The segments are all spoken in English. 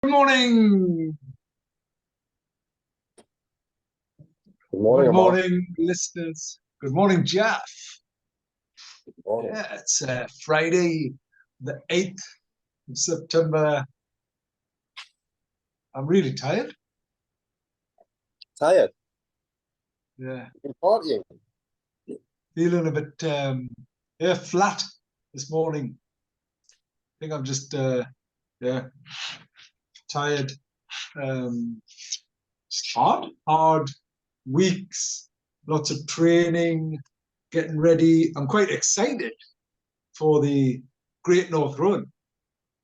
Good morning. Good morning, Good Ammar. morning, listeners. Good morning, Jeff. Good morning. Yeah, it's Friday, the 8th of September. I'm really tired. Tired? Yeah, Been partying? feeling a bit flat this morning. I think I'm just yeah, tired. Just hard weeks, lots of training, getting ready. I'm quite excited for the Great North Run.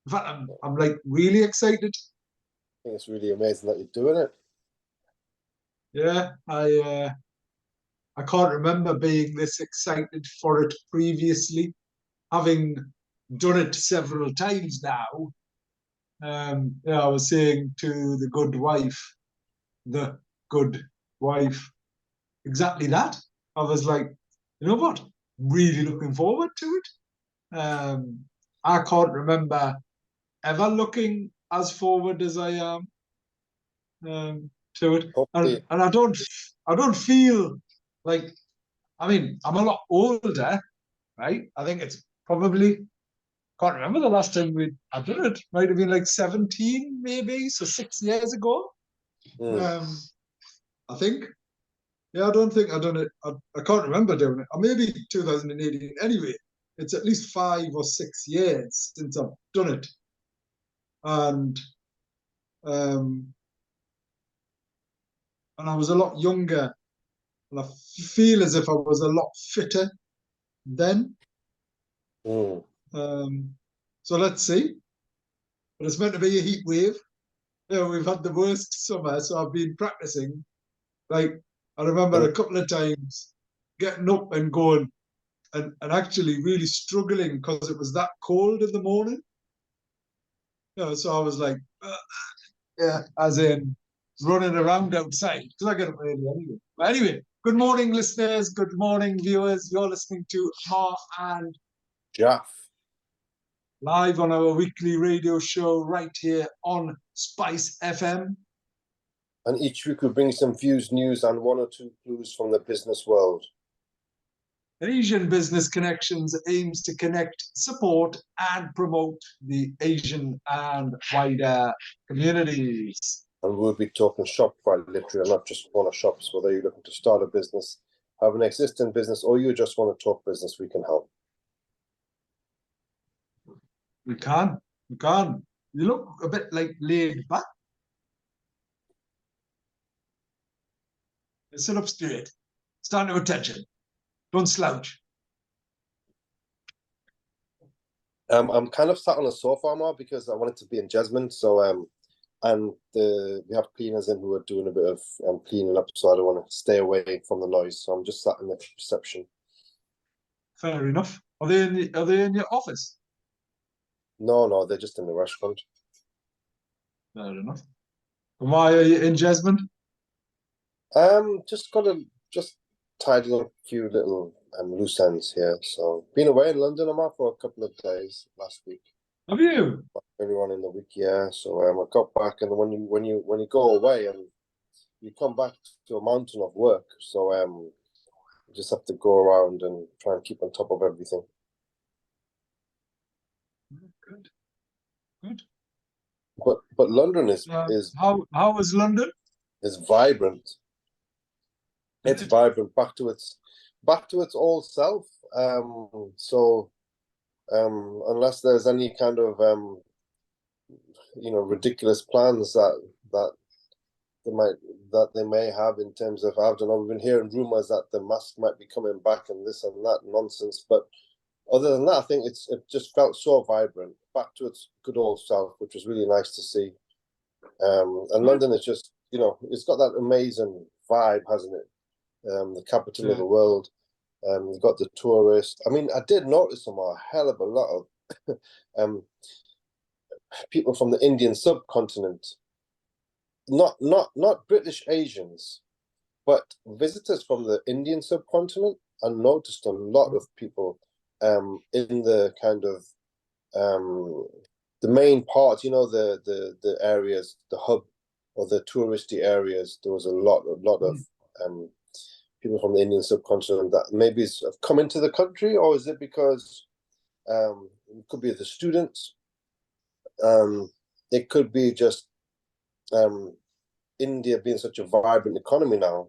In fact, I'm like really excited. I think it's really amazing that you're doing it. Yeah, I can't remember being this excited for it previously, having done it several times now. Yeah, I was saying to the good wife, exactly that. I was like, you know what? Really looking forward to it. I can't remember ever looking as forward as I am to it, and Hopefully, I don't feel like, I mean, I'm a lot older, right? I think it's probably, can't remember the last time I did it. Might have been like 17, maybe, so 6 years ago. mm, Um, I think. Yeah, I don't think I've done it. I can't remember doing it. Or maybe 2018. Anyway, it's at least 5 or 6 years since I've done it, and um, and I was a lot younger, and I feel as if I was a lot fitter then. mm. Um, so let's see. But it's meant to be a heat wave. We've had the worst summer, so I've been practicing. Like, I remember And a couple of times getting up and going and actually really struggling because it was that cold in the morning. So I was like, yeah, as in running around outside because I get up early anyway. But anyway, good morning, listeners. Good morning, viewers. You're listening to Ammar and Jaff. live on our weekly radio show right here on Spice FM. And each week we bring some views, news, and one or two clues from the business world. Asian Business Connections aims to connect, support, and promote the Asian and wider communities. And we'll be talking Shopify literally, not just corner shops. Whether you're looking to start a business, have an existing business, or you just want to talk business, we can help. We can, we can. You look a bit like laid back. Sit up straight. Stand to attention. Don't slouch. I'm kind of sat on a sofa now because I wanted to be in Jasmine. So and we have cleaners in who are doing a bit of cleaning up, so I don't want to stay away from the noise. So I'm just sat in the reception. Fair enough. Are they in your office? No, they're just in the restaurant. Fair enough. And why are you in Jasmine? Just just tidying up a few little loose ends here. So been away in London, I'm out for a couple of days last week. Have you? Earlier on in the week, yeah. So I got back, and when you go away and you come back to a mountain of work, so you just have to go around and try and keep on top of everything. Good, good. But London is How was London? is vibrant. Is It's it? vibrant, back to its old self. So unless there's any kind of ridiculous plans that they might that they may have in terms of, I don't know, we've been hearing rumors that the mask might be coming back and this and that nonsense. But other than that, I think it just felt so vibrant, back to its good old self, which was really nice to see. And Good. London is just, it's got that amazing vibe, hasn't it? The capital of Yeah. the world. You've got the tourists. I mean, I did notice a hell of a lot of people from the Indian subcontinent, not British Asians, but visitors from the Indian subcontinent. I noticed a lot of people in the kind of the main parts, the areas, the hub or the touristy areas, there was a lot of people from the Indian subcontinent that maybe have come into the country, or is it because it could be the students, it could be just India being such a vibrant economy now.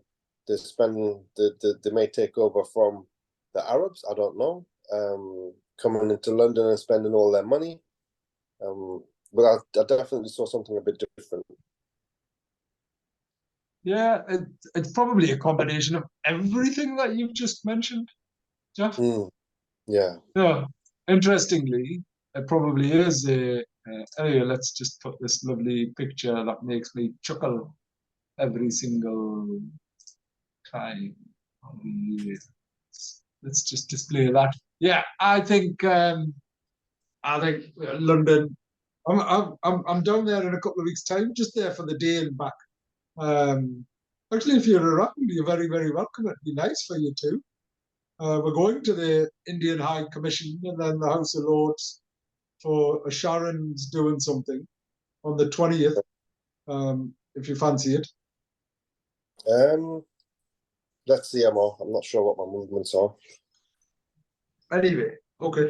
They're spending they may take over from the Arabs. I don't know. Coming into London and spending all their money. But I definitely saw something a bit different. Yeah, it's probably a combination of everything that you've just mentioned, Jeff. Yeah. Yeah, interestingly, it probably is anyway, let's just put this lovely picture that makes me chuckle every single time of the year. Let's just display that. Yeah, I think London. I'm down there in a couple of weeks' time, just there for the day and back. Um, Actually, if you're around, you're very, very welcome. It'd be nice for you too. We're going to the Indian High Commission and then the House of Lords for Sharon's doing something on the 20th, if you fancy it. Let's see, I'm not sure what my movements are. Anyway, okay.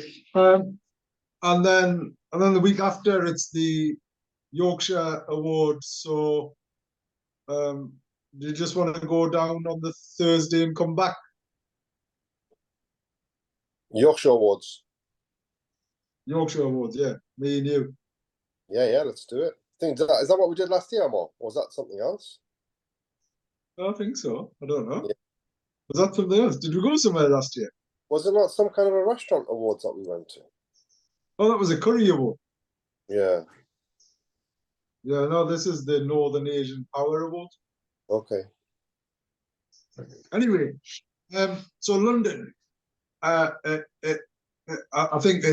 And then the week after it's the Yorkshire Awards. So do you just want to go down on the Thursday and come back? Yorkshire Awards. Yorkshire Awards, yeah. Me and you. Yeah, let's do it. Is that what we did last year, Amor? Or was that something else? I think so. I don't know. Yeah. Was that something else? Did we go somewhere last year? Was it not some kind of a restaurant awards that we went to? Oh, that was a curry award. Yeah. Yeah, no, this is the Northern Asian Power Award. Okay. Anyway, so London, I think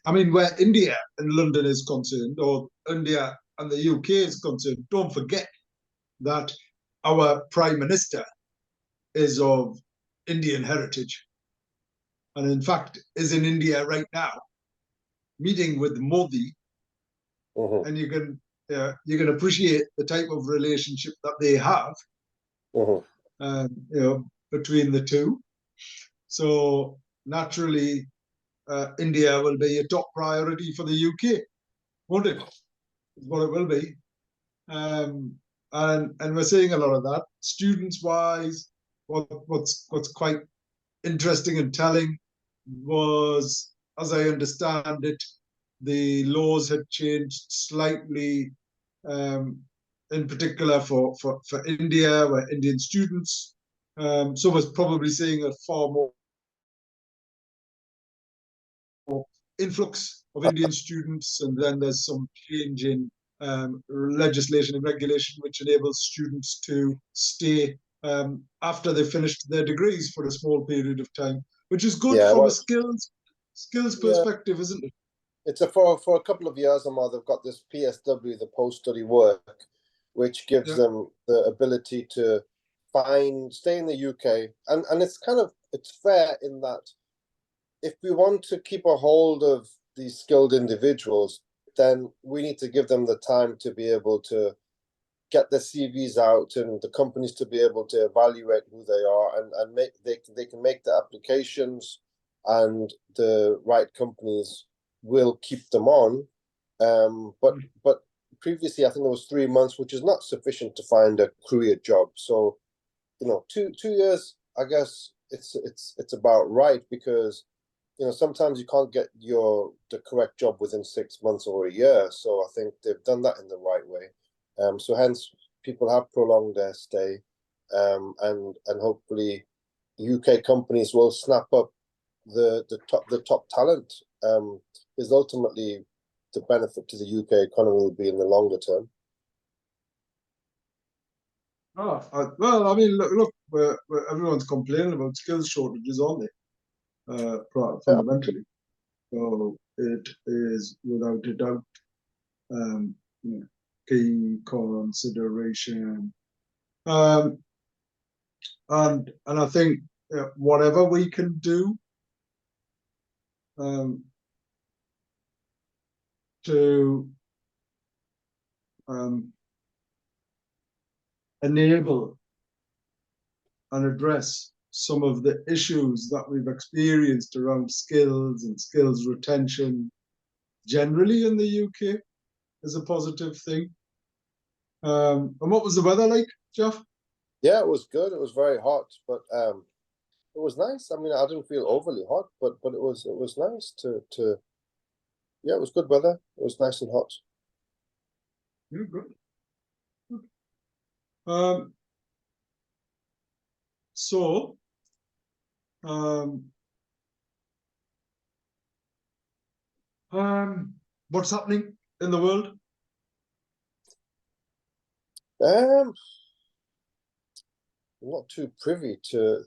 I mean, where India and London is concerned, or India and the UK is concerned, don't forget that our Prime Minister is of Indian heritage. And in fact, is in India right now, meeting with Modi, Mm-hmm. and you can appreciate the type of relationship that they have, between the two. So naturally, India will be a top priority for the UK, won't it? Is what it will be. And we're seeing a lot of that. Students wise, what's quite interesting and telling was, as I understand it, the laws had changed slightly, in particular for India, where Indian students. So was probably seeing a far more influx of Indian students, and then there's some change in legislation and regulation which enables students to stay after they've finished their degrees for a small period of time, which is good Yeah, from a well, skills yeah, perspective, isn't it? it's for a couple of years, Amor, they've got this PSW, the post-study work, which gives Yeah. them the ability to stay in the UK, and it's fair in that if we want to keep a hold of these skilled individuals, then we need to give them the time to be able to get their CVs out and the companies to be able to evaluate who they are and they can make the applications, and the right companies will keep them on. But previously, I think it was 3 months, which is not sufficient to find a career job. So, 2 years, I guess it's about right, because sometimes you can't get the correct job within 6 months or a year. So I think they've done that in the right way. So hence people have prolonged their stay, and hopefully UK companies will snap up the top talent. Is ultimately the benefit to the UK economy will be in the longer term. Well, I mean, look, everyone's complaining about skills shortages, aren't they? Yeah, Fundamentally, so it is without a doubt um, key consideration. Um, and I think whatever we can do um, to enable and address some of the issues that we've experienced around skills and skills retention generally in the UK is a positive thing. And what was the weather like, Jeff? Yeah, it was good. It was very hot, but it was nice. I mean, I didn't feel overly hot, but it was nice to yeah, it was good weather. It was nice and hot. Yeah, good. Um, so, um, what's happening in the world? I'm not too privy to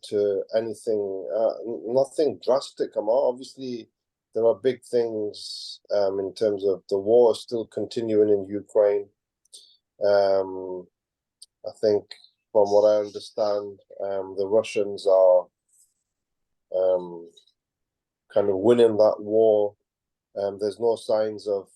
anything, nothing drastic. Obviously, there are big things in terms of the war still continuing in Ukraine. I think, from what I understand, the Russians are kind of winning that war. There's no signs of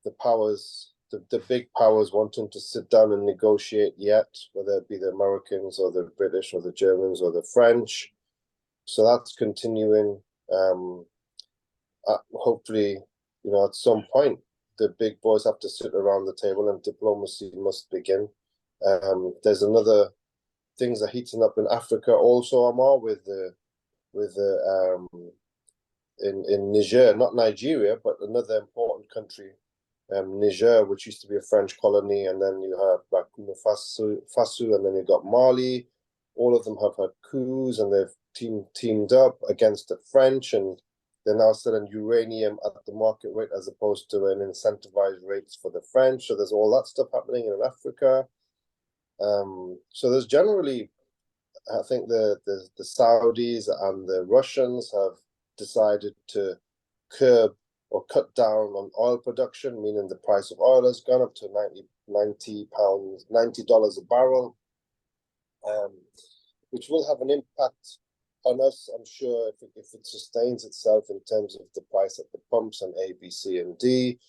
the powers, the big powers, wanting to sit down and negotiate yet, whether it be the Americans or the British or the Germans or the French. So that's continuing. Hopefully, at some point, the big boys have to sit around the table and diplomacy must begin. There's another things are heating up in Africa also, Ammar, with the in Niger, not Nigeria, but another important country, Niger, which used to be a French colony, and then you have Burkina Faso, and then you got Mali. All of them have had coups, and they've teamed up against the French, and they're now selling uranium at the market rate as opposed to an incentivized rates for the French. So there's all that stuff happening in Africa. So there's generally, I think the Saudis and the Russians have decided to curb or cut down on oil production, meaning the price of oil has gone up to $90 a barrel, which will have an impact on us, I'm sure, if it sustains itself in terms of the price at the pumps and A, B, C, and D.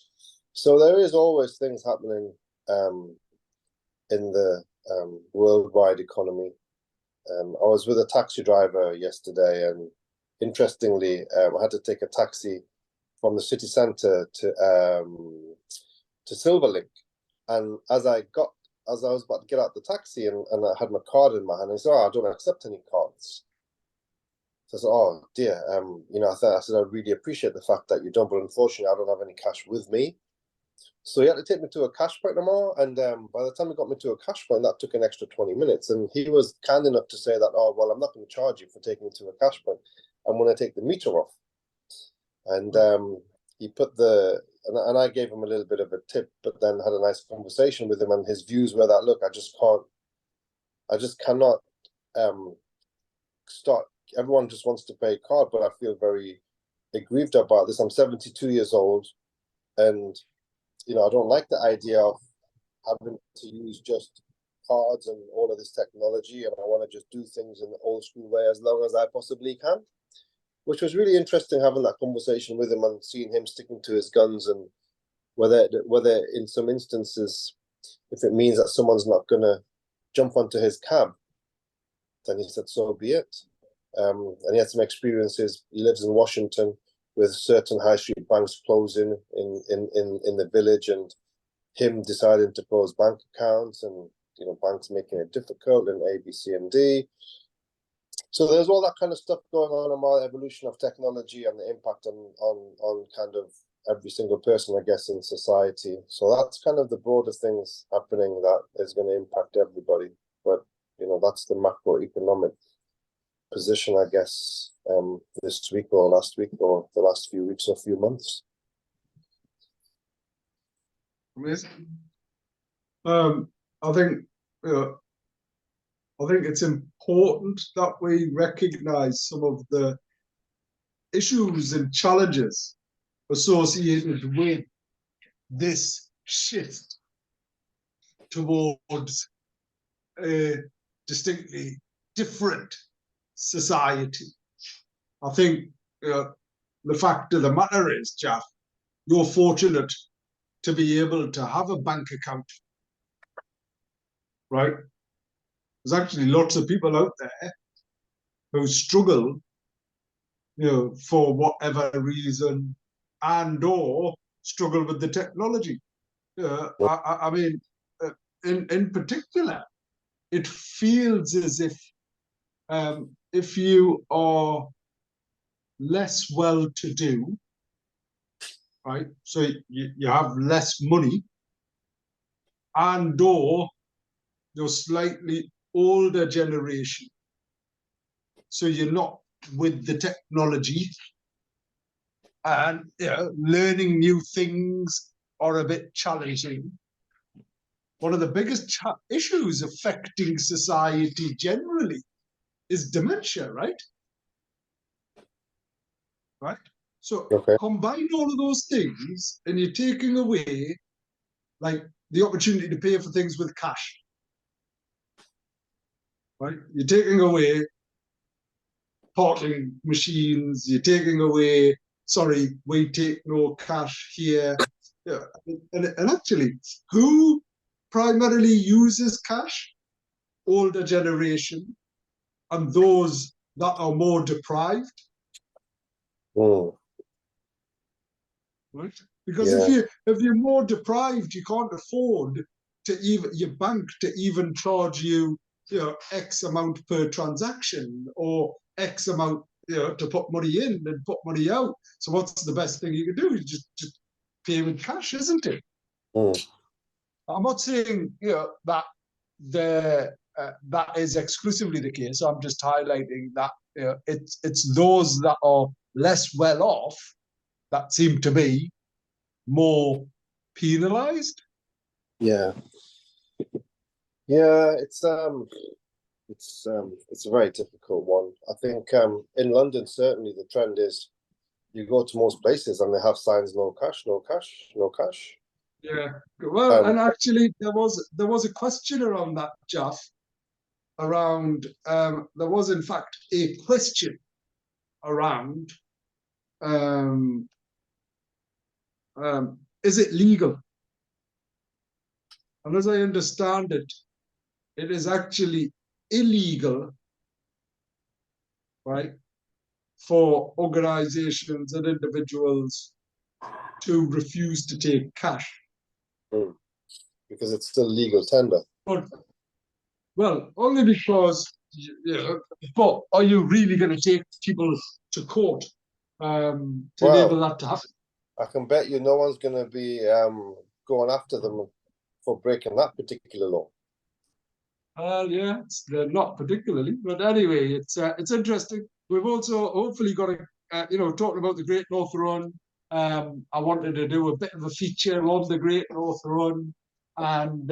So there is always things happening in the worldwide economy. I was with a taxi driver yesterday, and interestingly, I had to take a taxi from the city centre to Silverlink. And as I was about to get out the taxi, and I had my card in my hand, and he said, "Oh, I don't accept any cards." So I said, "Oh dear, I said I really appreciate the fact that you don't, but unfortunately, I don't have any cash with me." So he had to take me to a cash point tomorrow, and by the time he got me to a cash point, that took an extra 20 minutes. And he was kind enough to say that, "Oh, well, I'm not going to charge you for taking me to a cash point. I'm going to take the meter off." And he put and I gave him a little bit of a tip, but then had a nice conversation with him, and his views were that, look, I just cannot start. Everyone just wants to pay card, but I feel very aggrieved about this. I'm 72 years old, and I don't like the idea of having to use just cards and all of this technology, and I want to just do things in the old school way as long as I possibly can. Which was really interesting, having that conversation with him and seeing him sticking to his guns, and whether in some instances, if it means that someone's not going to jump onto his cab, then he said, so be it. And he had some experiences. He lives in Washington, with certain high street banks closing in the village, and him deciding to close bank accounts, and banks making it difficult, and A, B, C, and D. So there's all that kind of stuff going on about evolution of technology and the impact on kind of every single person, I guess, in society. So that's kind of the broader things happening that is going to impact everybody. But that's the macroeconomic position, I guess, this week or last week or the last few weeks or few months. Amazing. I think it's important that we recognize some of the issues and challenges associated with this shift towards a distinctly different society. I think the fact of the matter is, Jeff, you're fortunate to be able to have a bank account, right? There's actually lots of people out there who struggle, for whatever reason, and or struggle with the technology. I mean, in particular, it feels as if you are less well-to-do, right? So you have less money, and or you're slightly older generation, so you're not with the technology, and learning new things are a bit challenging. One of the biggest issues affecting society generally is dementia, right? Right. So Okay. combine all of those things, and you're taking away like the opportunity to pay for things with cash, right? You're taking away parking machines. You're taking away, sorry, we take no cash here. Yeah, and actually, who primarily uses cash? Older generation and those that are more deprived, Mm. right? Because Yeah. if you're more deprived, you can't afford to even your bank to even charge you, X amount per transaction or X amount, to put money in and put money out. So what's the best thing you can do? You just pay with cash, isn't it? Mm. I'm not saying that that is exclusively the case. I'm just highlighting that it's those that are less well off that seem to be more penalized. Yeah. Yeah. It's a very difficult one. I think in London certainly the trend is you go to most places and they have signs no cash, no cash, no cash. Yeah. Well, and actually there was a question around that, Jeff, around there was in fact a question around um, is it legal? And as I understand it, it is actually illegal, right, for organizations and individuals to refuse to take cash. Mm. Because it's still legal tender. But, well, only because, but are you really going to take people to court to enable that to happen? I can bet you no one's going to be going after them for breaking that particular law. Yeah, not particularly, but anyway, it's interesting. We've also hopefully got talking about the Great North Run. I wanted to do a bit of a feature on the Great North Run, and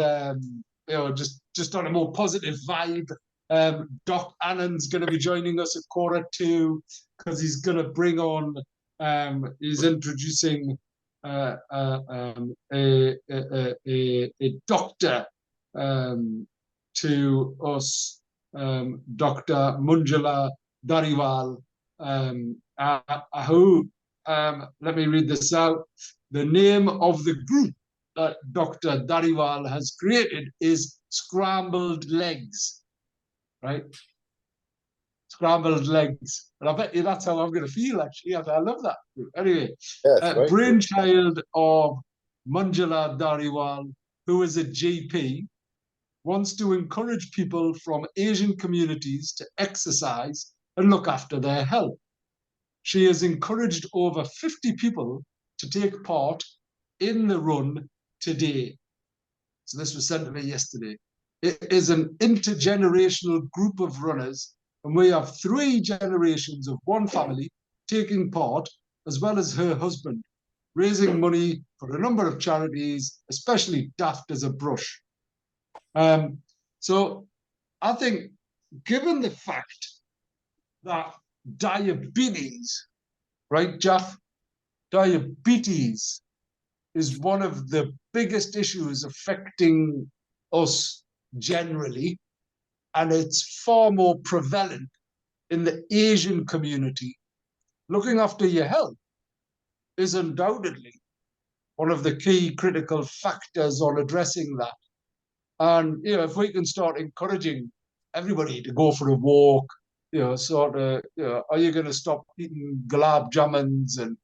just on a more positive vibe. Doc Annan's going to be joining us at 1:45 because he's going to bring on. He's introducing a doctor. To us, Dr. Munjala Dariwal, who, let me read this out. The name of the group that Dr. Dariwal has created is Scrambled Legs, right? Scrambled Legs. And I bet you that's how I'm going to feel, actually. I love that group. Anyway, brainchild of Munjala Dariwal, who is a GP, wants to encourage people from Asian communities to exercise and look after their health. She has encouraged over 50 people to take part in the run today. So this was sent to me yesterday. It is an intergenerational group of runners, and we have 3 generations of one family taking part, as well as her husband, raising money for a number of charities, especially Daft as a Brush. So I think, given the fact that diabetes, right, Jeff, diabetes is one of the biggest issues affecting us generally, and it's far more prevalent in the Asian community. Looking after your health is undoubtedly one of the key critical factors on addressing that. And if we can start encouraging everybody to go for a walk, are you going to stop eating gulab jamuns and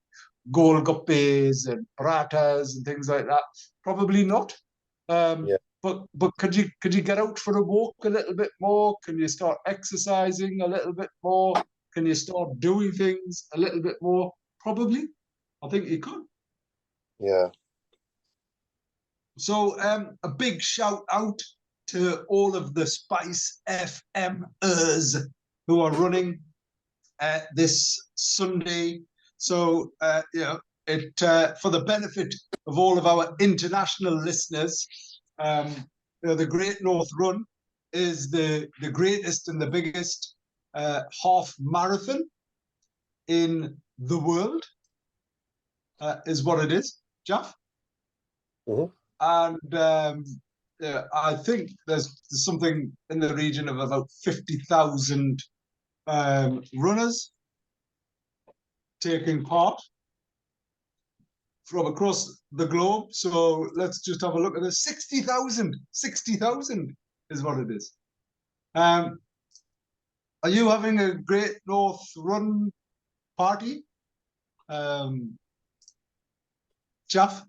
golgappes and paratas and things like that? Probably not. Yeah. But could you get out for a walk a little bit more? Can you start exercising a little bit more? Can you start doing things a little bit more? Probably. I think you could. Yeah. So a big shout out to all of the Spice FMers who are running this Sunday. So it for the benefit of all of our international listeners, the Great North Run is the greatest and the biggest half marathon in the world, is what it is, Jeff. Mm-hmm. And I think there's something in the region of about 50,000 runners taking part from across the globe. So let's just have a look at this. 60,000 is what it is. Are you having a Great North Run party, Jeff?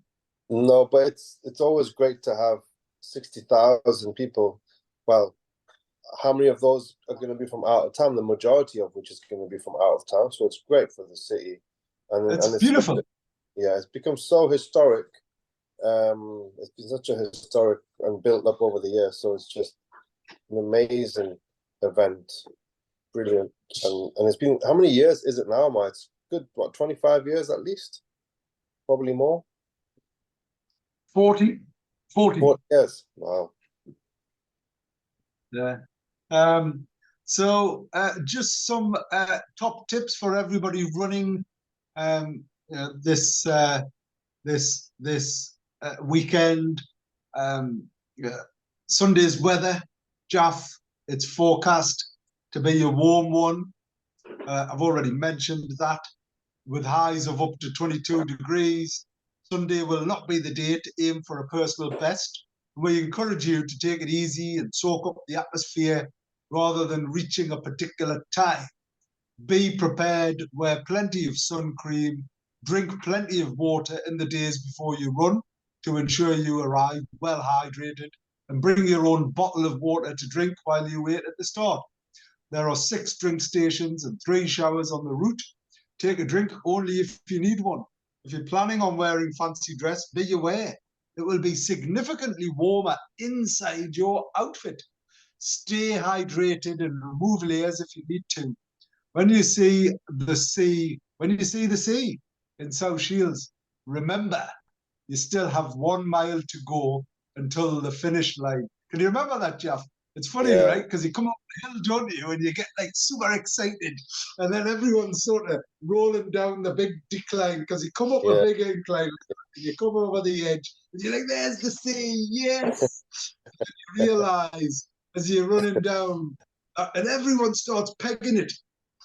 No, but it's always great to have 60,000 people. Well, how many of those are going to be from out of town? The majority of which is going to be from out of town. So it's great for the city, and It's it's beautiful. It's become so historic. It's been such a historic and built up over the years. So it's just an amazing event, brilliant, and it's been, how many years is it now, Ma? It's good, what, 25 years at least, probably more. 40. 40 years. Wow. Yeah. So just some top tips for everybody running this weekend. Sunday's weather, Jaff, it's forecast to be a warm one. I've already mentioned that, with highs of up to 22 degrees. Sunday will not be the day to aim for a personal best. We encourage you to take it easy and soak up the atmosphere rather than reaching a particular time. Be prepared, wear plenty of sun cream, drink plenty of water in the days before you run to ensure you arrive well hydrated, and bring your own bottle of water to drink while you wait at the start. There are 6 drink stations and 3 showers on the route. Take a drink only if you need one. If you're planning on wearing fancy dress, be aware it will be significantly warmer inside your outfit. Stay hydrated and remove layers if you need to. When you see the sea in South Shields, remember you still have 1 mile to go until the finish line. Can you remember that, Jeff? It's funny, right? Because you come up the hill, don't you, and you get like super excited, and then everyone's sort of rolling down the big decline because you come up a big incline, and you come over the edge, and you're like, "There's the sea, yes!" And you realize as you're running down, and everyone starts pegging it.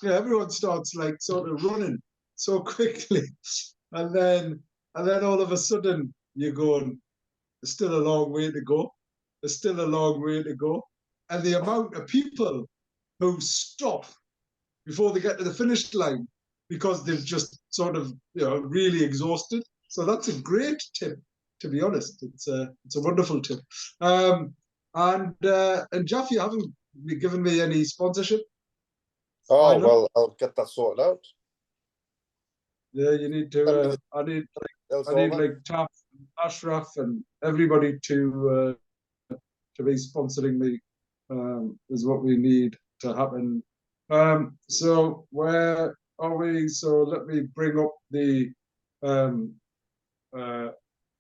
Yeah, everyone starts like sort of running so quickly, and then all of a sudden you're going, "There's still a long way to go. There's still a long way to go." And the amount of people who stop before they get to the finish line because they've just sort of, really exhausted. So that's a great tip, to be honest. It's a wonderful tip. And Jeff, you haven't given me any sponsorship. Oh, well, I'll get that sorted out. Yeah, you need to. I need like Taff, Ashraf, and everybody to be sponsoring me. Is what we need to happen. So where are we? So let me bring up the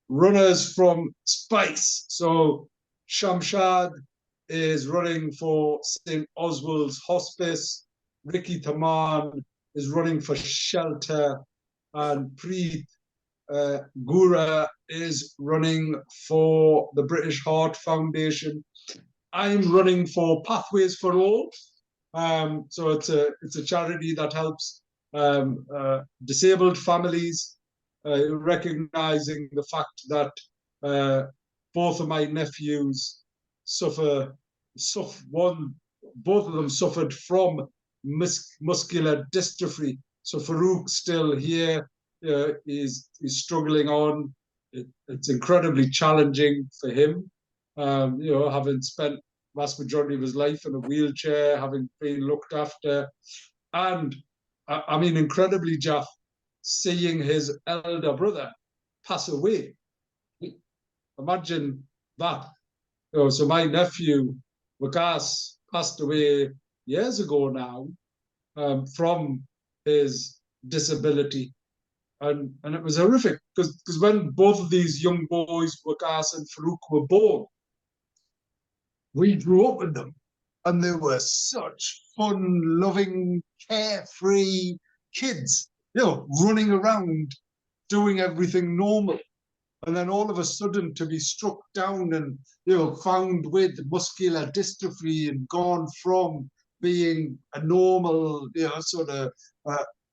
runners from Spice. So Shamshad is running for St. Oswald's Hospice. Ricky Taman is running for Shelter, and Preet Gura is running for the British Heart Foundation. I'm running for Pathways for All. So it's a charity that helps disabled families recognizing the fact that both of my nephews both of them suffered from muscular dystrophy. So Farouk's still here, he's struggling on. It's incredibly challenging for him, having spent vast majority of his life in a wheelchair, having been looked after. And I mean, incredibly, Jalf, seeing his elder brother pass away. Imagine that. So my nephew, Wakas, passed away years ago now from his disability. And it was horrific because when both of these young boys, Wakas and Farouk, were born, we grew up with them. And they were such fun-loving, carefree kids, running around, doing everything normal. And then all of a sudden to be struck down and, found with muscular dystrophy and gone from being a normal, sort of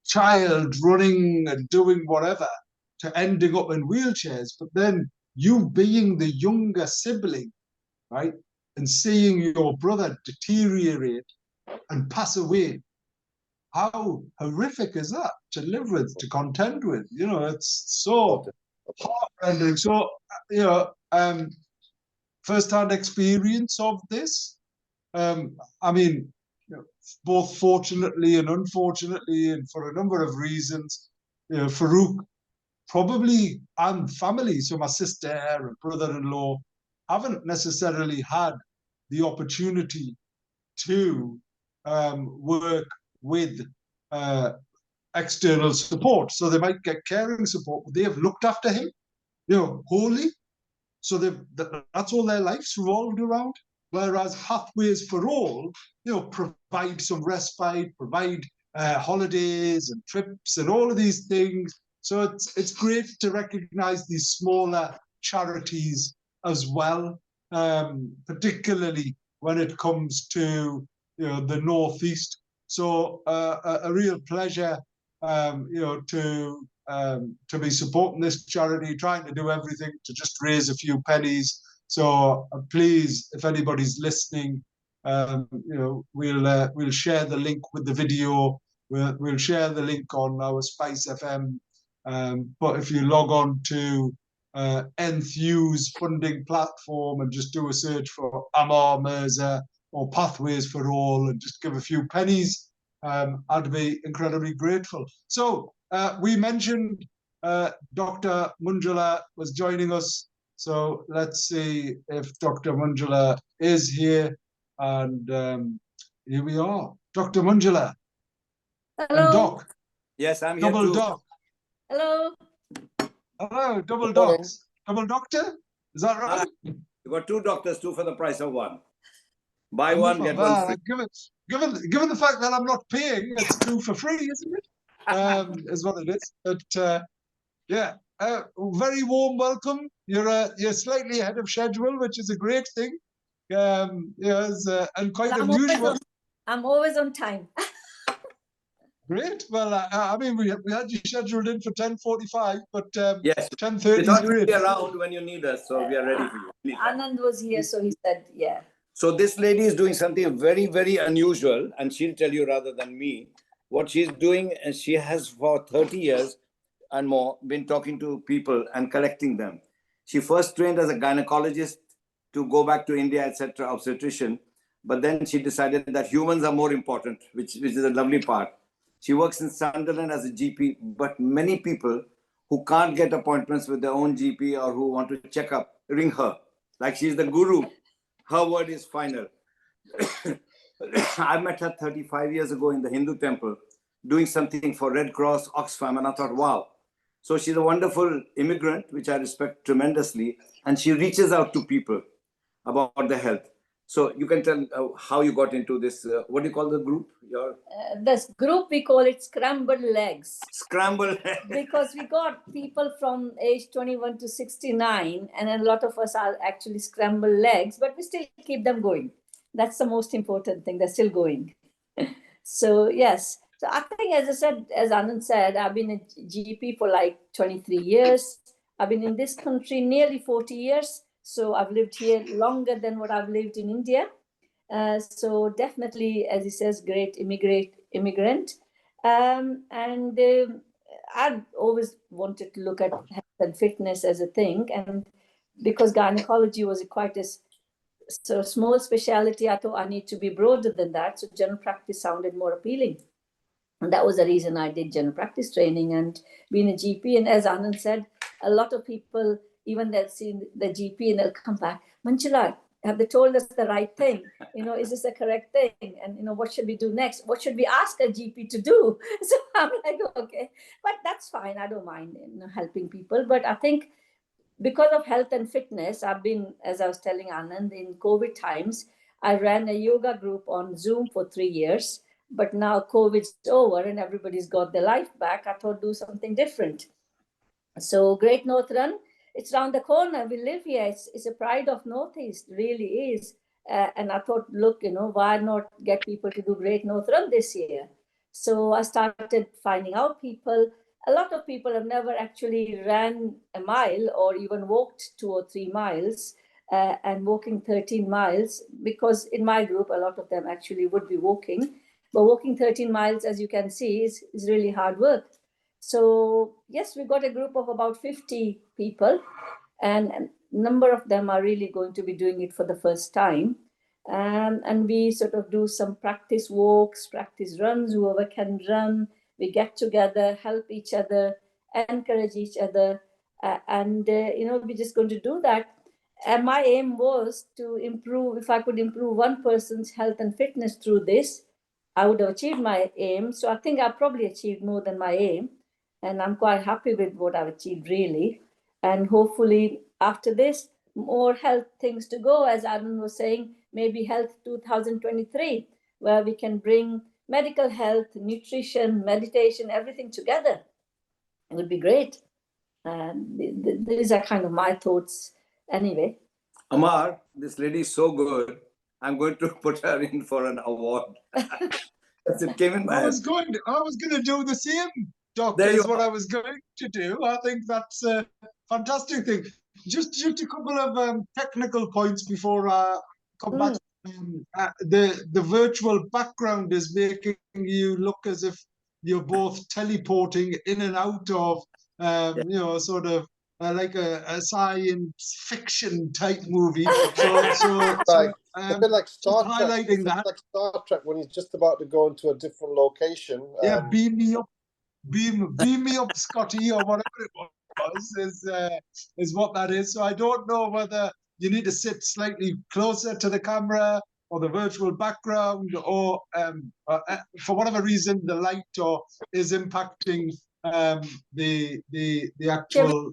child running and doing whatever to ending up in wheelchairs. But then you being the younger sibling, right? And seeing your brother deteriorate and pass away, how horrific is that to live with, to contend with? It's so heartrending. So, first-hand experience of this. I mean, both fortunately and unfortunately, and for a number of reasons, Farouk probably, and family, so my sister and brother-in-law, haven't necessarily had the opportunity to work with external support. So they might get caring support, but they have looked after him, wholly. So that's all their lives revolved around. Whereas Pathways for All, provide some respite, provide holidays and trips and all of these things. So it's great to recognize these smaller charities as well, particularly when it comes to the Northeast. So a real pleasure, to be supporting this charity, trying to do everything to just raise a few pennies. So please, if anybody's listening, we'll share the link with the video. We'll share the link on our Spice FM. But if you log on to Nthew's funding platform and just do a search for Ammar Mirza or Pathways for All and just give a few pennies, I'd be incredibly grateful. So we mentioned Dr. Manjula was joining us. So let's see if Dr. Manjula is here. And here we are. Dr. Manjula. Hello. And Doc. Yes, I'm here Double too. Doc. Hello. Hello, double docs. Double doctor? Is that right? You got two doctors, two for the price of one. Buy one, get one free. Given the fact that I'm not paying, it's two for free, isn't it? Is what it is. But yeah, very warm welcome. You're slightly ahead of schedule, which is a great thing. Yes, and quite unusual. I'm always on time. Great. Well, I mean, we had you scheduled in for 10:45, but yes, 10:30 is great. Be around when you need us, so we are ready for you. Anand was here, so he said, yeah. So this lady is doing something very, very unusual, and she'll tell you rather than me. What she's doing, and she has for 30 years and more been talking to people and collecting them. She first trained as a gynecologist to go back to India, etc., obstetrician, but then she decided that humans are more important, which is a lovely part. She works in Sunderland as a GP, but many people who can't get appointments with their own GP or who want to check up, ring her. Like she's the guru. Her word is final. I met her 35 years ago in the Hindu temple, doing something for Red Cross, Oxfam, and I thought, wow. So she's a wonderful immigrant, which I respect tremendously, and she reaches out to people about their health. So you can tell how you got into this. What do you call the group? This group, we call it Scrambled Legs. Scrambled Legs. Because we got people from age 21 to 69, and a lot of us are actually scrambled legs, but we still keep them going. That's the most important thing. They're still going. So yes, So I think, as I said, as Anand said, I've been a GP for like 23 years. I've been in this country nearly 40 years. So I've lived here longer than what I've lived in India. So definitely, as he says, great immigrant. I've always wanted to look at health and fitness as a thing. And because gynecology was quite a small specialty, I thought I need to be broader than that. So general practice sounded more appealing. And that was the reason I did general practice training and being a GP. And as Anand said, a lot of people, even they'll see the GP and they'll come back, Manjula, have they told us the right thing? Is this the correct thing? And, what should we do next? What should we ask a GP to do? So I'm like, okay, but that's fine. I don't mind helping people. But I think because of health and fitness, I've been, as I was telling Anand, in COVID times, I ran a yoga group on Zoom for 3 years. But now COVID's over and everybody's got their life back. I thought do something different. So Great North Run, it's around the corner. We live here. It's a pride of Northeast, really is. And I thought, look, why not get people to do Great North Run this year? So I started finding out people. A lot of people have never actually ran a mile or even walked 2 or 3 miles. And walking 13 miles, because in my group, a lot of them actually would be walking. But walking 13 miles, as you can see, is really hard work. So yes, we got a group of about 50 people, and a number of them are really going to be doing it for the first time. And we sort of do some practice walks, practice runs, whoever can run. We get together, help each other, encourage each other, and we're just going to do that. And my aim was to improve, if I could improve one person's health and fitness through this, I would have achieved my aim. So I think I probably achieved more than my aim. And I'm quite happy with what I've achieved, really. And hopefully after this, more health things to go, as Arun was saying, maybe Health 2023, where we can bring medical health, nutrition, meditation, everything together. It would be great. These are kind of my thoughts anyway. Ammar, this lady is so good. I'm going to put her in for an award. It came in my I head. was going to do the same, Doc, There you is what are. I was going to do. I think that's a fantastic thing. Just a couple of technical points before I come back. The virtual background is making you look as if you're both teleporting in and out of sort of like a science fiction type movie. So Right. A bit like Star Trek. highlighting that. Like Star Trek when he's just about to go into a different location. Yeah, beam me up, beam me up, Scotty, or whatever it was, is what that is. So I don't know whether you need to sit slightly closer to the camera or the virtual background, or for whatever reason the light or is impacting the actual.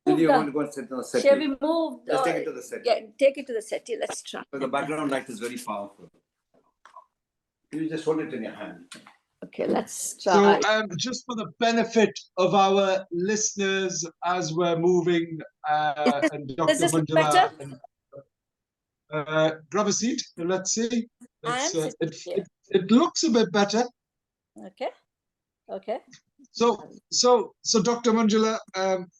Did you want to go and sit on the settee? Shall we move? Let's take it to the settee. Yeah, take it to the settee. Let's try. But the background light is very powerful. You just hold it in your hand. Okay, let's try. So just for the benefit of our listeners as we're moving, and Dr. Does this look Manjula, better? grab a seat and let's see. Here. It looks a bit better. Okay. So Dr. Manjula,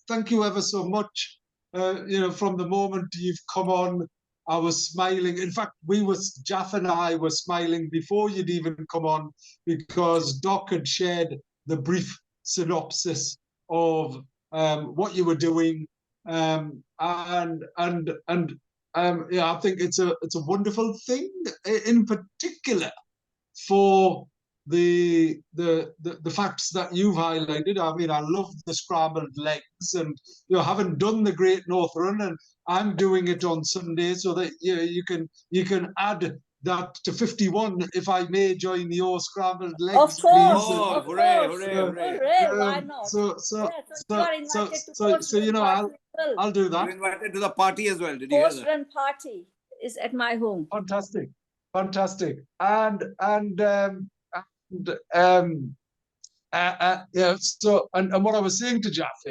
thank you ever so much. From the moment you've come on, I was smiling. In fact, Jalf and I were smiling before you'd even come on, because Doc had shared the brief synopsis of what you were doing, and I think it's a wonderful thing, in particular for the facts that you've highlighted. I mean, I love the scrambled legs, and having done the Great North Run, and I'm doing it on Sunday, so that you can add that to 51, if I may join your scrambled legs. Of course. Please. Oh, hooray, hooray. Why not? So you are invited to I'll do that. You're invited to the party as well. Did you hear that? Post-run party is at my home. Fantastic. So what I was saying to Jaff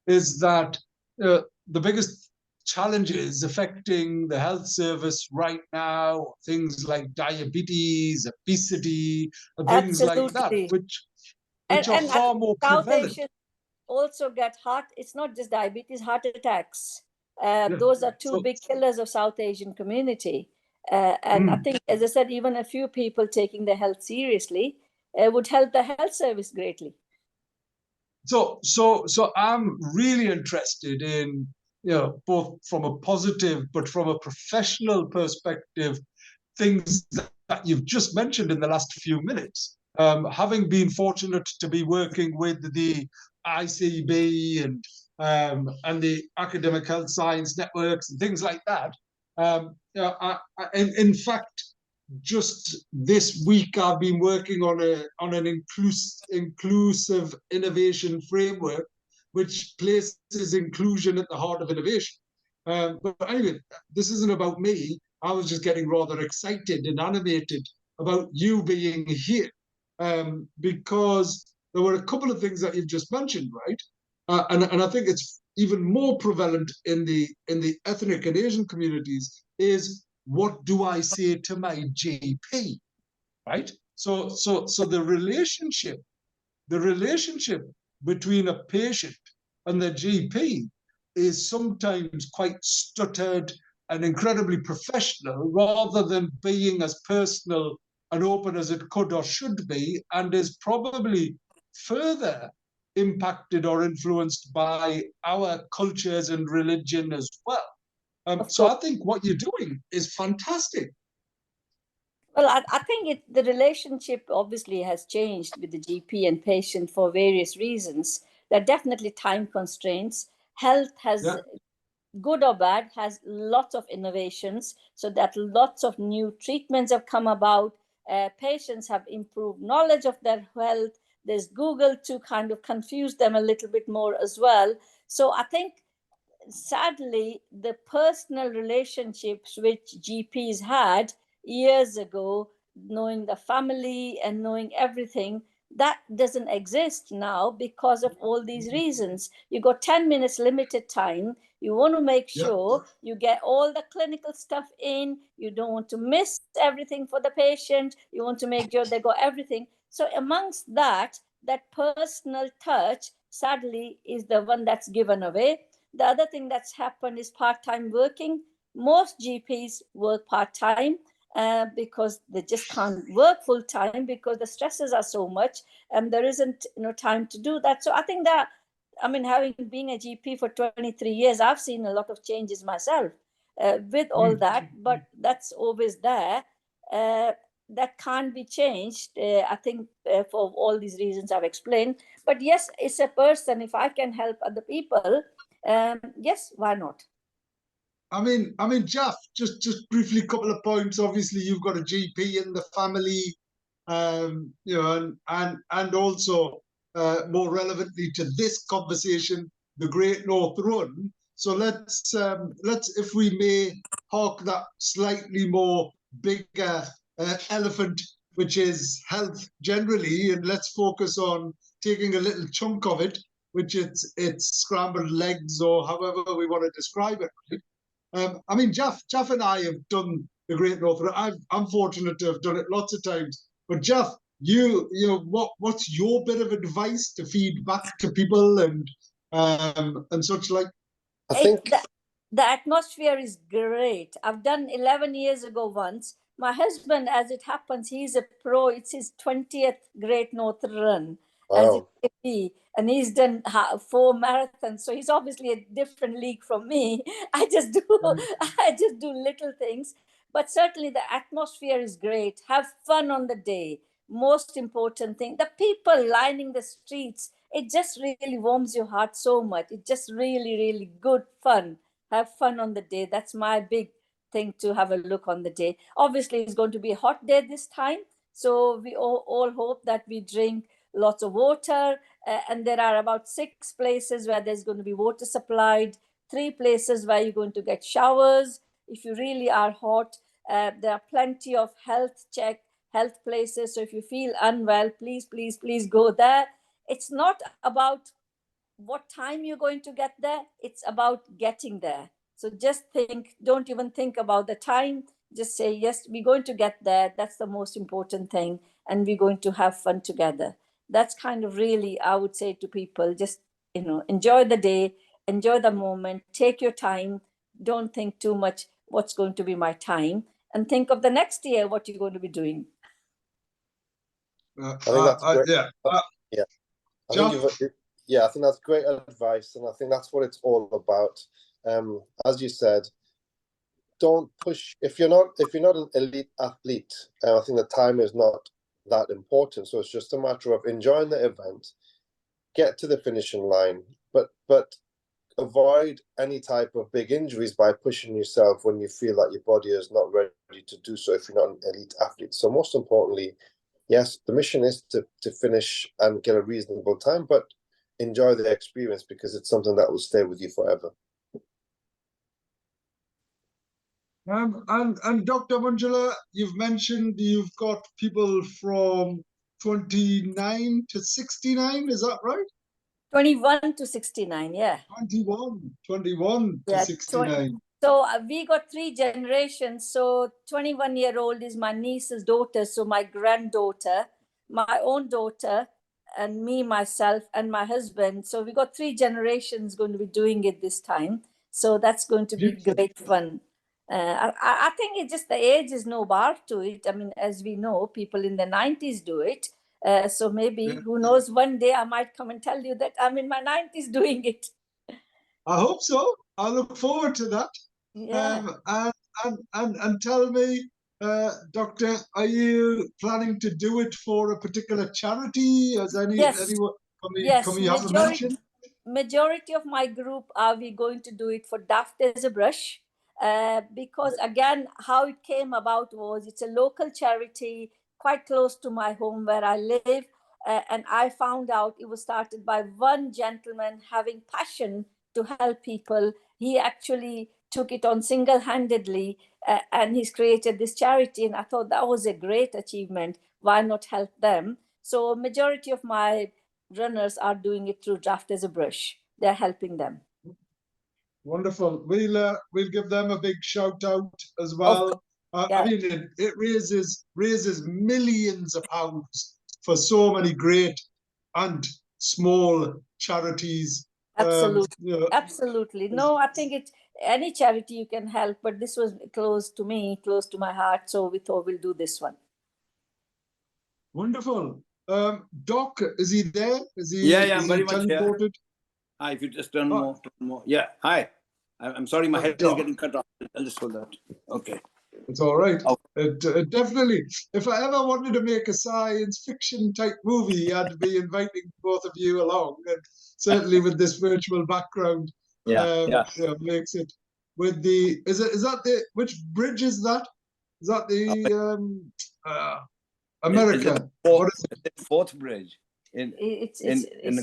is that the biggest challenges affecting the health service right now, things like diabetes, obesity, and things like that, Absolutely. which are And I far think more South prevalent. Asians also get heart, it's not just diabetes, heart attacks. Yeah. Those are two So, big killers of South Asian community. And I mm. think, as I said, even a few people taking their health seriously would help the health service greatly. So I'm really interested in, both from a positive but from a professional perspective, things that you've just mentioned in the last few minutes. Having been fortunate to be working with the ICB and the academic health science networks and things like that. In fact, just this week I've been working on an inclusive innovation framework, which places inclusion at the heart of innovation. But anyway, this isn't about me. I was just getting rather excited and animated about you being here, because there were a couple of things that you've just mentioned, right? And I think it's even more prevalent in the ethnic and Asian communities is, what do I say to my GP, right? So the relationship between a patient and the GP is sometimes quite stuttered and incredibly professional, rather than being as personal and open as it could or should be, and is probably further impacted or influenced by our cultures and religion as well. Of So course. I think what you're doing is fantastic. Well, I think the relationship obviously has changed with the GP and patient for various reasons. There are definitely time constraints. Health has, Yeah, good or bad, has lots of innovations, so that lots of new treatments have come about. Patients have improved knowledge of their health. There's Google to kind of confuse them a little bit more as well. So I think, sadly, the personal relationships which GPs had years ago, knowing the family and knowing everything, that doesn't exist now because of all these reasons. You got 10 minutes limited time. You want to make yeah, sure you get all the clinical stuff in. You don't want to miss everything for the patient. You want to make sure they got everything. So amongst that, that personal touch, sadly, is the one that's given away. The other thing that's happened is part-time working. Most GPs work part-time because they just can't work full-time because the stresses are so much and there isn't time to do that. So I think that, I mean, having been a GP for 23 years, I've seen a lot of changes myself with all that, but that's always there. Uh, that can't be changed, I think, for all these reasons I've explained. But yes, it's a person. If I can help other people, yes, why not? Jeff, just briefly, a couple of points. Obviously, you've got a GP in the family, and also, more relevantly to this conversation, the Great North Run. So let's, if we may, hark that slightly more bigger elephant, which is health generally, and let's focus on taking a little chunk of it, which it's scrambled legs, or however we want to describe it. Right? Jeff and I have done the Great North Run. I'm fortunate to have done it lots of times. But Jeff, what's your bit of advice to feed back to people and such like? I think The atmosphere is great. I've done 11 years ago once. My husband, as it happens, he's a pro. It's his 20th Great North Run as a wow. GP, and he's done 4 marathons. So he's obviously a different league from me. I just do, I just do little things, but certainly the atmosphere is great. Have fun on the day. Most important thing, the people lining the streets. It just really warms your heart so much. It's just really, really good fun. Have fun on the day. That's my big thing, to have a look on the day. Obviously, it's going to be a hot day this time. So we all hope that we drink lots of water. And there are about 6 places where there's going to be water supplied, 3 places where you're going to get showers if you really are hot. There are plenty of health places. So if you feel unwell, please, please, please go there. It's not about what time you're going to get there. It's about getting there. So just think, don't even think about the time. Just say, yes, we're going to get there. That's the most important thing. And we're going to have fun together. That's kind of really, I would say to people, just, enjoy the day, enjoy the moment, take your time. Don't think too much, what's going to be my time, and think of the next year, what you're going to be doing. I think that's great. Yeah. Yeah. I think I think that's great advice, and I think that's what it's all about. As you said, don't push if you're not an elite athlete. I think the time is not that important. So it's just a matter of enjoying the event, get to the finishing line, but avoid any type of big injuries by pushing yourself when you feel that your body is not ready to do so if you're not an elite athlete. So most importantly, yes, the mission is to finish and get a reasonable time, but enjoy the experience because it's something that will stay with you forever. And Dr. Manjula, you've mentioned you've got people from 29 to 69, is that right? 21 to 69, yeah. 21 to 69. So we got 3 generations. So 21-year-old is my niece's daughter, so my granddaughter, my own daughter, and me, myself, and my husband. So we got 3 generations going to be doing it this time. So that's going to be great fun. I think it's just the age is no bar to it. I mean, as we know, people in the 90s do it. So maybe, who knows, one day I might come and tell you that I'm in my 90s doing it. I hope so. I look forward to that. Yeah. And tell me, Doctor, are you planning to do it for a particular charity? Has anyone can we have a mention? Majority of my group are we going to do it for Daft as a Brush, because again, how it came about was it's a local charity quite close to my home where I live, and I found out it was started by one gentleman having passion to help people. He actually took it on single-handedly, and he's created this charity, and I thought that was a great achievement. Why not help them? So majority of my runners are doing it through Draft as a Brush. They're helping them. Wonderful. We'll give them a big shout out as well. I mean, it raises millions of pounds for so many great and small charities. Absolutely, absolutely. No, I think it's any charity you can help, but this was close to me, close to my heart. So we thought we'll do this one. Wonderful. Doc, is he there? Is he? Yeah, is very he much teleported? Hi, if you just turn more. Yeah, hi. I'm sorry, my head is getting cut off. I'll just hold that. Okay. It's all right. It definitely. If I ever wanted to make a science fiction type movie, I'd be inviting both of you along. And certainly with this virtual background, makes it. With the is that the which bridge is that? Is that the America? What is it? The 4th bridge in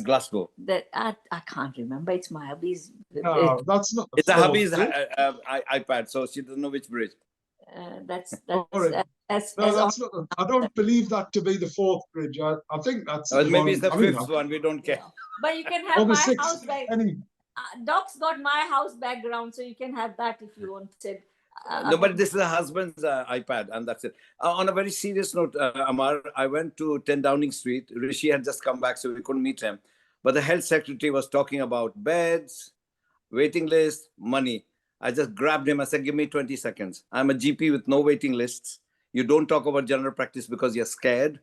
Glasgow. That I can't remember. It's my hubby's. No, that's not. It's a hubby's iPad, so she doesn't know which bridge. That's not. I don't believe that to be the 4th bridge. I think that's. Maybe it's the 5th one. We don't care. But you can have my house background. Doc's got my house background, so you can have that if you wanted. No, but this is a husband's iPad, and that's it. On a very serious note, Ammar, I went to 10 Downing Street. Rishi had just come back, so we couldn't meet him. But the health secretary was talking about beds, waiting lists, money. I just grabbed him. I said, give me 20 seconds. I'm a GP with no waiting lists. You don't talk about general practice because you're scared.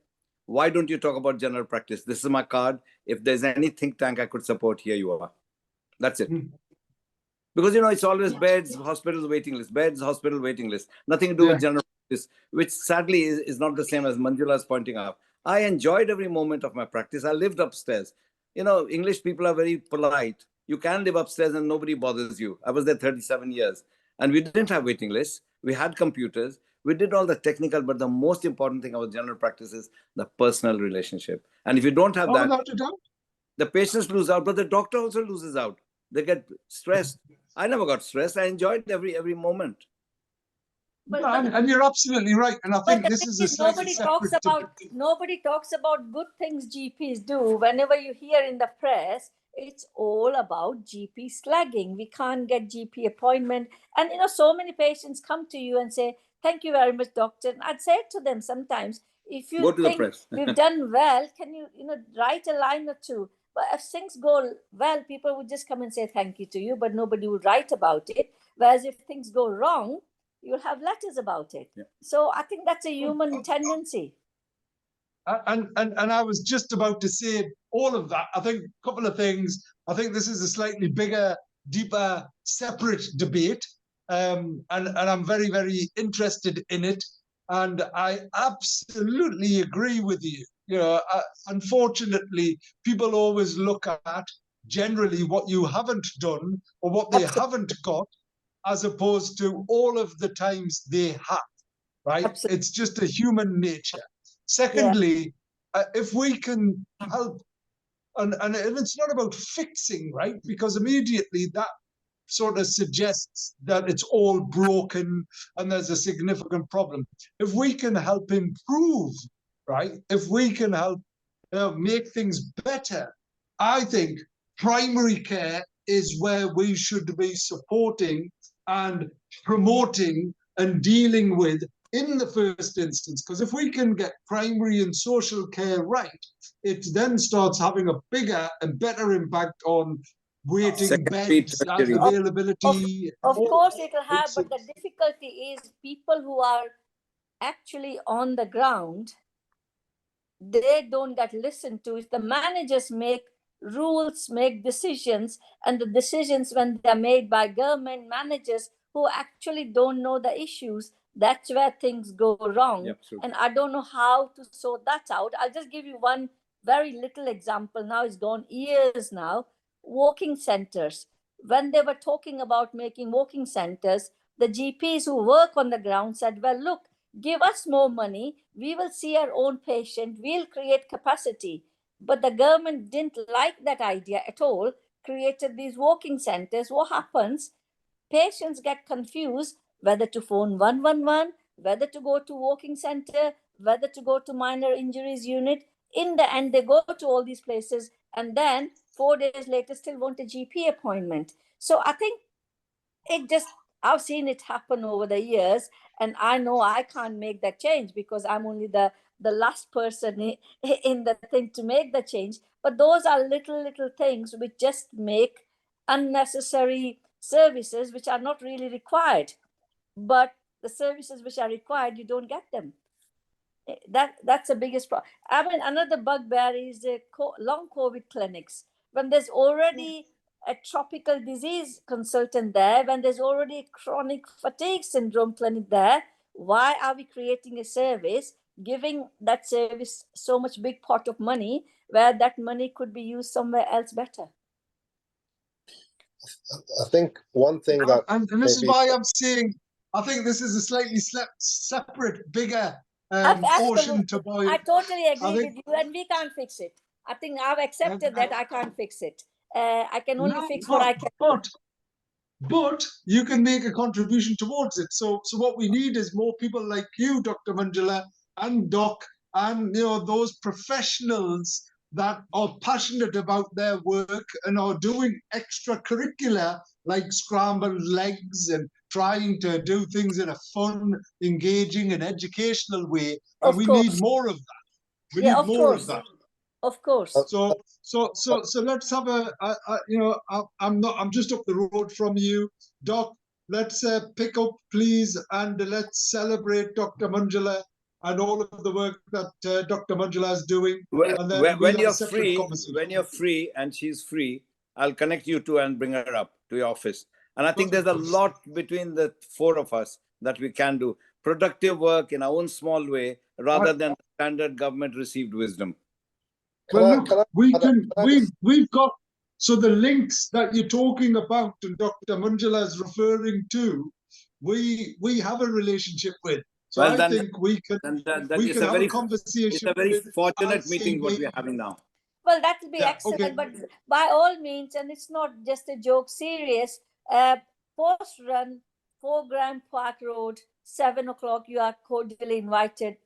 Why don't you talk about general practice? This is my card. If there's any think tank I could support, here you are. That's it. Because, it's always beds, hospitals, waiting list, beds, hospital, waiting list. Nothing to do with general practice, which sadly is not the same as Manjula is pointing out. I enjoyed every moment of my practice. I lived upstairs. English people are very polite. You can live upstairs and nobody bothers you. I was there 37 years. And we didn't have waiting lists. We had computers. We did all the technical, but the most important thing about general practice is the personal relationship. And if you don't have that, the patients lose out, but the doctor also loses out. They get stressed. I never got stressed. I enjoyed every moment. And you're absolutely right. And I think this is a nobody talks about good things GPs do. Whenever you hear in the press, it's all about GP slagging. We can't get GP appointment. And, so many patients come to you and say, thank you very much, doctor. And I'd say to them sometimes, if you Go to the think press. we've done well, can you, write a line or two? But if things go well, people would just come and say thank you to you, but nobody would write about it. Whereas if things go wrong, you'll have letters about it. Yeah. So I think that's a human tendency. And I was just about to say all of that. I think a couple of things. I think this is a slightly bigger, deeper, separate debate. And I'm very, very interested in it. And I absolutely agree with you. Unfortunately, people always look at generally what you haven't done or what they haven't got, as opposed to all of the times they have, right? Absolutely. It's just a human nature. Yeah. Secondly, if we can help, and it's not about fixing, right? Because immediately that sort of suggests that it's all broken and there's a significant problem. If we can help improve, right? If we can help make things better, I think primary care is where we should be supporting and promoting and dealing with in the first instance. Because if we can get primary and social care right, it then starts having a bigger and better impact on waiting Secondary, beds, tertiary. availability. Of course it will have, It's- but the difficulty is people who are actually on the ground, they don't get listened to. If the managers make rules, make decisions, and the decisions when they're made by government managers who actually don't know the issues, that's where things go wrong. Yep, sure. And I don't know how to sort that out. I'll just give you one very little example. Now it's gone years now. Walking centers. When they were talking about making walking centers, the GPs who work on the ground said, well, look, give us more money, we will see our own patient, we'll create capacity. But the government didn't like that idea at all, created these walking centers. What happens? Patients get confused whether to phone 111, whether to go to walking center, whether to go to minor injuries unit. In the end, they go to all these places and then 4 days later still want a GP appointment. So I think I've seen it happen over the years, and I know I can't make that change because I'm only the last person in the thing to make the change. But those are little things which just make unnecessary services which are not really required. But the services which are required, you don't get them. That's the biggest problem. I mean, another bugbear is the long COVID clinics. When there's already a tropical disease consultant there, when there's already a chronic fatigue syndrome clinic there, why are we creating a service, giving that service so much big pot of money where that money could be used somewhere else better? I think one thing that and this is why I'm saying I think this is a slightly separate, bigger ocean to boil. I totally agree think- with you, and we can't fix it. I think I've accepted that I can't fix it. I can only fix what I can. But you can make a contribution towards it. So what we need is more people like you, Dr. Manjula, and Doc, and those professionals that are passionate about their work and are doing extracurricular like scrambled legs and trying to do things in a fun, engaging, and educational way. And we need more of that. We need more of that. Of course. So let's have I'm just up the road from you, Doc. Let's pick up, please, and let's celebrate Dr. Manjula and all of the work that Dr. Manjula is doing. And then when you're free and she's free, I'll connect you two and bring her up to your office. And I think there's a lot between the four of us that we can do productive work in our own small way, rather than standard government received wisdom. Well, we've got, so the links that you're talking about and Dr. Manjula is referring to, we have a relationship with. So I think we can have a conversation. It's a very fortunate meeting what we're having now. Well, that will be excellent. Okay. But by all means, and it's not just a joke, serious, post-run, 4 Grand Park Road, 7 o'clock, you are cordially invited.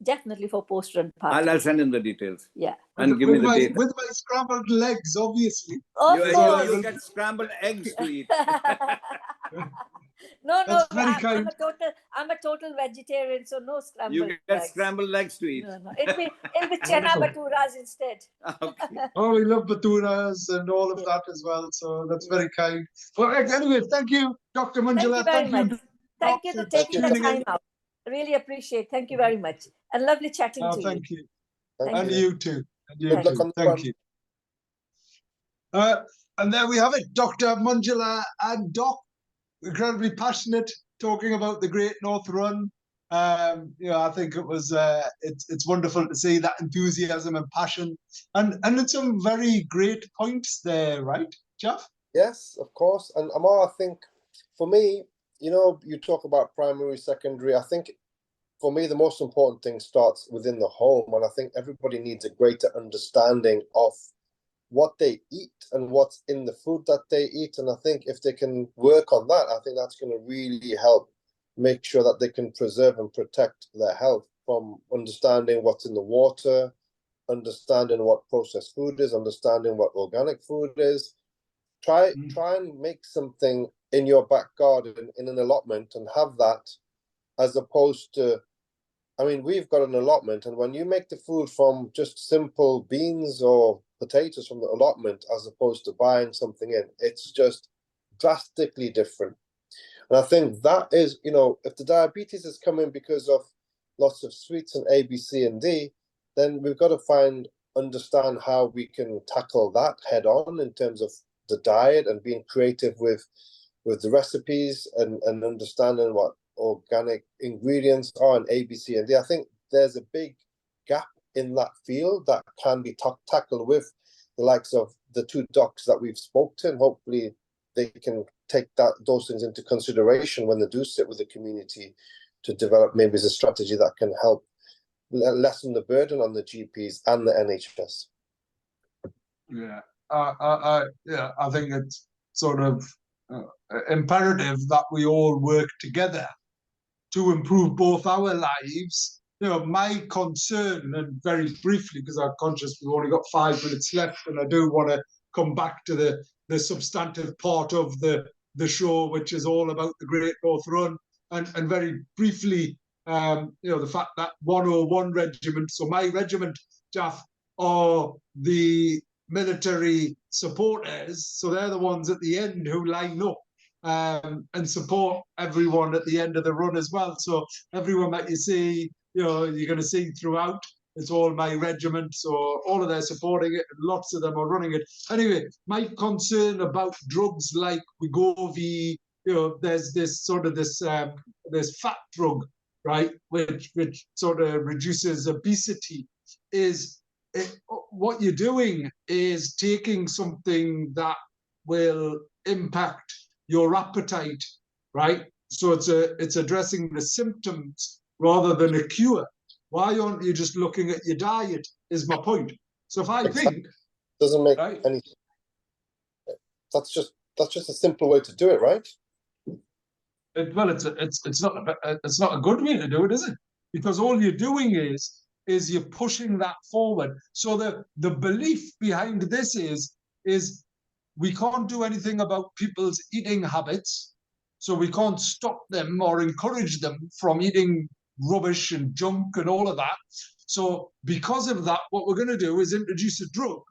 definitely for post-run party. I'll send him the details. Yeah. And give me the date. With my scrambled legs, obviously. Of You course. get scrambled eggs to eat. No, That's very kind. I'm a total vegetarian, so no scrambled You get eggs. scrambled eggs to eat. No. It'll be chana bhaturas instead. Okay. Oh, we love baturas and all of that as well. So that's very kind. Well, anyway, thank you, Dr. Manjula. Thank you very much. Thank you for taking the time out. Really appreciate. Thank you very much. And lovely chatting to you. Thank you. Thank And you. you too. And you Good luck too. on the Thank front. you. And there we have it, Dr. Manjula and Doc, incredibly passionate, talking about the Great North Run. I think it was it's wonderful to see that enthusiasm and passion, and it's some very great points there, right, Jeff? Yes, of course. And Ammar, I think for me, you talk about primary, secondary. I think for me, the most important thing starts within the home. And I think everybody needs a greater understanding of what they eat and what's in the food that they eat. And I think if they can work on that, I think that's going to really help make sure that they can preserve and protect their health, from understanding what's in the water, understanding what processed food is, understanding what organic food is. Try and make something in your back garden in an allotment and have that, as opposed to, we've got an allotment, and when you make the food from just simple beans or potatoes from the allotment, as opposed to buying something in, it's just drastically different. And I think that is, if the diabetes is coming because of lots of sweets and A, B, C, and D, then we've got to understand how we can tackle that head on in terms of the diet and being creative with the recipes and understanding what organic ingredients are in A, B, C, and D. I think there's a big gap in that field that can be tackled with the likes of the two docs that we've spoke to, and hopefully they can take those things into consideration when they do sit with the community to develop maybe as a strategy that can help lessen the burden on the GPs and the NHS. Yeah, I think it's sort of imperative that we all work together to improve both our lives. My concern, and very briefly, because I'm conscious we've only got 5 minutes left, and I do want to come back to the substantive part of the show, which is all about the Great North Run, and very briefly, the fact that 101 Regiment, so my regiment, Jaff, are the military supporters, so they're the ones at the end who line up and support everyone at the end of the run as well. So everyone that you see, you're going to see throughout, it's all my regiment, so all of them supporting it, and lots of them are running it. Anyway, my concern about drugs like Wegovy, there's this fat drug, right, which sort of reduces obesity, what you're doing is taking something that will impact your appetite, right? So it's addressing the symptoms rather than a cure. Why aren't you just looking at your diet, is my point. So if I think... Doesn't make any... That's just a simple way to do it, right? It's not a good way to do it, is it? Because all you're doing is you're pushing that forward. So the belief behind this is we can't do anything about people's eating habits, so we can't stop them or encourage them from eating rubbish and junk and all of that. So because of that, what we're going to do is introduce a drug.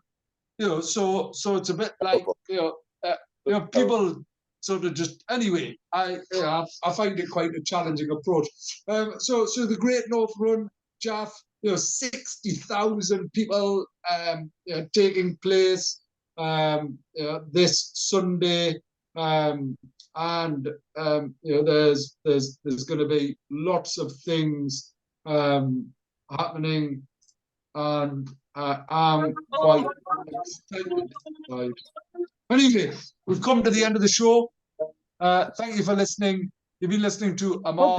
So it's a bit like people sort of just... Anyway, I find it quite a challenging approach. So the Great North Run, Jaff, 60,000 people taking place this Sunday, and there's going to be lots of things happening, and I'm quite excited. Anyway, we've come to the end of the show. Thank you for listening. You've been listening to Ammar.